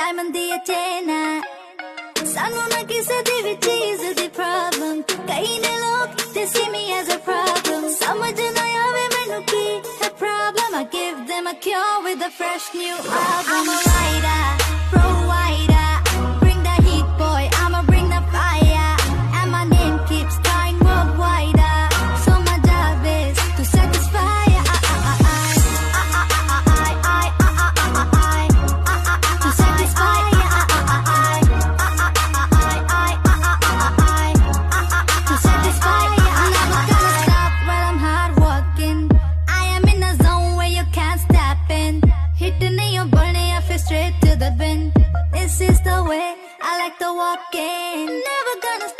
diamond diye chena sanu na kise di vi cheez di problem kai ne log they see me as a problem samajh na aave mainu ki hai problem I give them a cure with a fresh new album I'm a writer provider bring the heat boy I'ma bring the fire and my name keeps flying worldwide so my job is to satisfy straight to the bin. This is the way I like to walk in. Never gonna